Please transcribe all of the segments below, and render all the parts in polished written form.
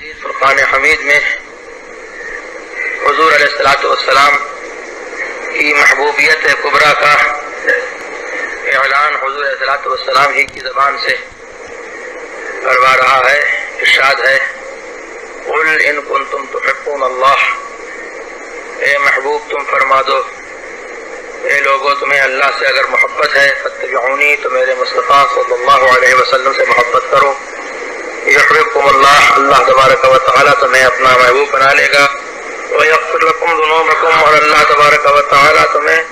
مجید فرقان حمید میں حضور علیہ الصلوۃ والسلام کی محبوبیت کبریٰ کا اعلان حضور علیہ الصلوۃ والسلام ہی کی زبان سے کروا رہا ہے۔ ارشاد ہے قل ان کنتم تحبون اللہ، اے محبوب تم فرما دو اے لوگوں تمہیں اللہ سے اگر محبت ہے فاتبعونی، تو میرے مصطفیٰ صلی اللہ علیہ وسلم سے محبت کرو۔ یحببکم اللہ، اللہ تبارک و تعالیٰ تمہیں اپنا محبوب بنا لے گا۔ ویغفر لکم ذنوبکم، اور اللہ تبارک و تعالیٰ تمہیں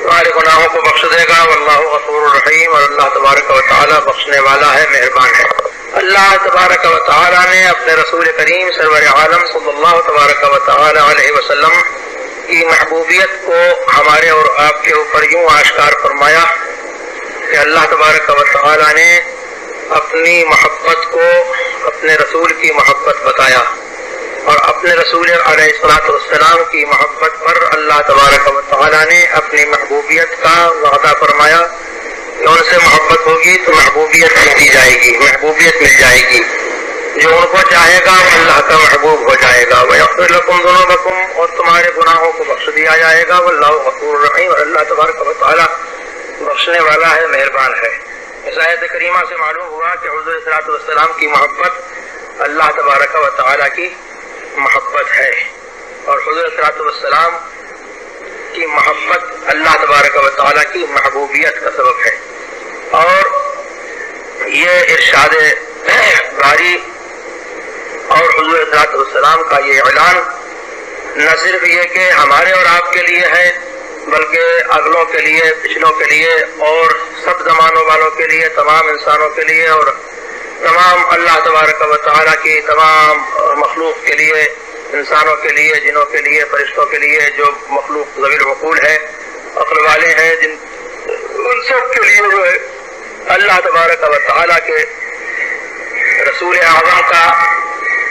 تمہارے گناہوں کو بخش دے گا۔ واللہ غفور الرحیم، اور اللہ تبارک و تعالیٰ بخشنے والا ہے، مہربان ہے۔ اللہ تبارک و تعالیٰ نے اپنے رسول کریم سرور عالم صلی اللہ تبارک و تعالیٰ علیہ وسلم کی محبوبیت کو ہمارے اور آپ کے اوپر یوں آشکار فرمایا کہ اللہ تبارک و تعالیٰ نے اپنی محبت کو اپنے رسول کی محبت بتایا، اور اپنے رسول علیہ الصلوۃ والسلام کی محبت پر اللہ تبارک و تعالیٰ نے اپنی محبوبیت کا وعدہ فرمایا کہ ان سے محبت ہوگی تو محبوبیت دی جائے گی، محبوبیت مل جائے گی۔ جو ان کو چاہے گا وہ اللہ کا محبوب ہو جائے گا۔ وَيَغْفِرْ لَكُمْ ذُنُوبَكُمْ، اور تمہارے گناہوں کو بخش دیا جائے گا۔ وَاللَّهُ غَفُورٌ رَحِيمٌ، اور اللہ تبارک و تعالیٰ بخشنے والا ہے، مہربان ہے۔ اس آیت کریمہ سے معلوم ہوا کہ حضور صلی اللہ علیہ وسلم کی محبت اللہ تبارک و تعالیٰ کی محبت ہے، اور حضور صلی اللہ علیہ وسلم کی محبت اللہ تبارک و تعالیٰ کی محبوبیت کا سبب ہے۔ اور یہ ارشاد باری اور حضور صلی اللہ علیہ وسلم کا یہ اعلان نہ صرف یہ کہ ہمارے اور آپ کے لیے ہے، بلکہ اگلوں کے لیے، پچھلوں کے لیے، اور سب زمانوں والوں کے لیے، تمام انسانوں کے لیے، اور تمام اللہ تبارک و تعالیٰ کی تمام مخلوق کے لیے، انسانوں کے لیے، جنوں کے لیے، فرشتوں کے لیے، جو مخلوق ذوی العقول ہے، عقل والے ہیں، جن ان سب کے لیے جو ہے اللہ تبارک و تعالیٰ کے رسول اعظم کا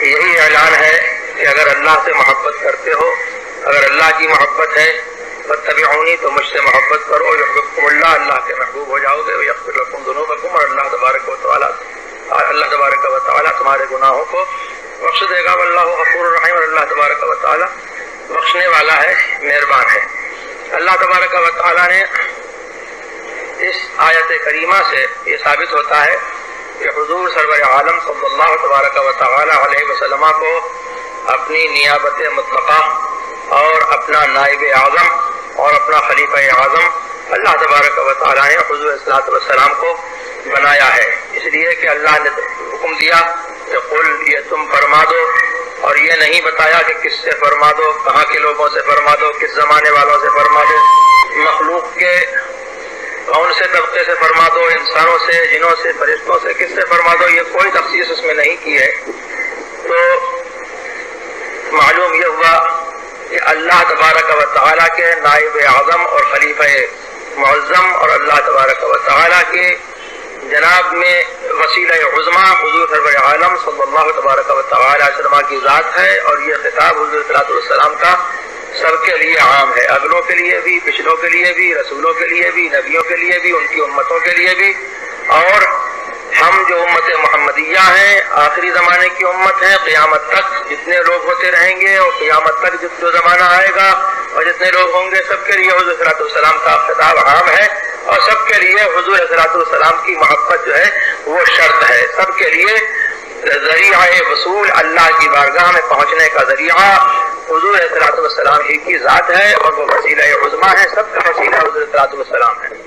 یہی اعلان ہے کہ اگر اللہ سے محبت کرتے ہو، اگر اللہ کی محبت ہے فاتبعونی، تو مجھ سے محبت کرو۔ یحببکم اللہ، اللہ کے محبوب ہو جاؤ گے۔ ویغفر لکم ذنوبکم، اور اللہ تبارک و تعالیٰ تمہارے گناہوں کو بخش دے گا۔ واللہ غفور الرحیم، اور اللہ تبارک و تعالیٰ بخشنے والا ہے، مہربان ہے۔ اللہ تبارک و تعالیٰ نے اس آیت کریمہ سے یہ ثابت ہوتا ہے کہ حضور سرور عالم صلی اللہ تبارک و تعالیٰ علیہ وسلم کو اپنی نیابت مطلقہ اور اپنا نائب اعظم اور اپنا خلیفہ اعظم اللہ تبارک و تعالیٰ نے حضور صلی اللہ علیہ وسلم کو بنایا ہے، اس لیے کہ اللہ نے حکم دیا کہ قل، یہ تم فرما دو، اور یہ نہیں بتایا کہ کس سے فرما دو، کہاں کے لوگوں سے فرما دو، کس زمانے والوں سے فرما دو، مخلوق کے کون سے طبقے سے فرما دو، انسانوں سے، جنوں سے، فرشتوں سے، کس سے فرما دو، یہ کوئی تخصیص اس میں نہیں کی ہے۔ تو معلوم یہ ہوا کہ اللہ تبارک و تعالیٰ کے نائب اعظم اور خلیفہ معظم اور اللہ تبارک و تعالیٰ کے جناب میں وسیلہ عظمیٰ حضور سرور عالم صلی اللہ تبارک و تعالیٰ علیہ وسلم کی ذات ہے، اور یہ خطاب حضور صلی اللہ علیہ وسلم کا سب کے لیے عام ہے، اگلوں کے لیے بھی، پچھلوں کے لیے بھی، رسولوں کے لیے بھی، نبیوں کے لیے بھی، ان کی امتوں کے لیے بھی، اور ہم جو امت محمدیہ ہیں، آخری زمانے کی امت ہیں، قیامت تک جتنے لوگ ہوتے رہیں گے، اور قیامت تک جو زمانہ آئے گا اور جتنے لوگ ہوں گے، سب کے لیے حضور صلی اللہ علیہ وسلم کا خطاب عام ہے، اور سب کے لیے حضور صلی اللہ علیہ وسلم کی محبت جو ہے وہ شرط ہے۔ سب کے لیے ذریعہ وصول اللہ کی بارگاہ میں پہنچنے کا ذریعہ حضور صلی اللہ علیہ وسلم ہی کی ذات ہے، اور وہ وسیلہ عظمیٰ ہے، سب کا وسیلہ حضور صلی اللہ علیہ وسلم ہے۔